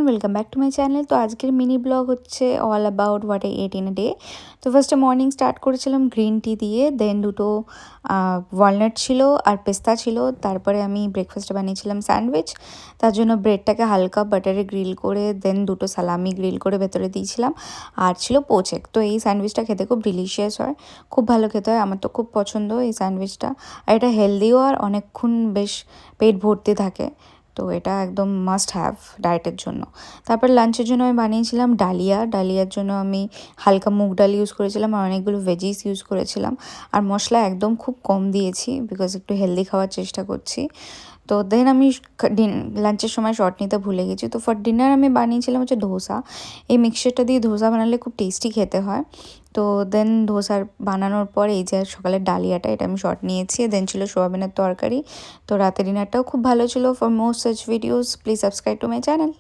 Welcome back to my channel. তো আজকের mini blog হচ্ছে all about what I ate in a day. তো ফার্স্টে মর্নিং স্টার্ট করেছিলাম গ্রিন টি দিয়ে, দেন দুটো ওয়ালনাট ছিল আর পেস্তা ছিল। তারপরে আমি ব্রেকফাস্টে বানিয়েছিলাম স্যান্ডউইচ। তার জন্য ব্রেডটাকে হালকা বাটারে গ্রিল করে দেন দুটো সালামি গ্রিল করে ভেতরে দিয়েছিলাম, আর ছিল পোচেক। তো এই স্যান্ডউইচটা খেতে খুব ডিলিশিয়াস হয়, খুব ভালো খেতে হয়, আমার তো খুব পছন্দ এই স্যান্ডউইচটা। আর এটা হেলদিও, আর অনেকক্ষণ বেশ পেট ভর্তি থাকে, তো এটা একদম মাস্ট হ্যাভ ডায়েটের জন্য। তারপর লাঞ্চের জন্য আমি বানিয়েছিলাম ডালিয়ার জন্য আমি হালকা মুগ ডাল ইউজ করেছিলাম আর অনেকগুলো ভেজিস ইউজ করেছিলাম, আর মশলা একদম খুব কম দিয়েছি বিকজ একটু হেলদি খাওয়ার চেষ্টা করছি। তো দেন আমি লাঞ্চের সময় শর্ট নিতে ভুলে গেছি। তো ফর ডিনার আমি বানিয়েছিলাম হচ্ছে ধোসা। এই মিক্সচারটা দিয়ে ধোসা বানালে খুব টেস্টি খেতে হয়। তো দেন ধোসার বানানোর পর এই যে সকালের ডালিয়াটা, এটা আমি শর্ট নিয়েছি। দেন ছিল সোয়াবিনের তরকারি। তো রাতের ডিনারটাও খুব ভালো ছিল। For more such videos please subscribe to my channel.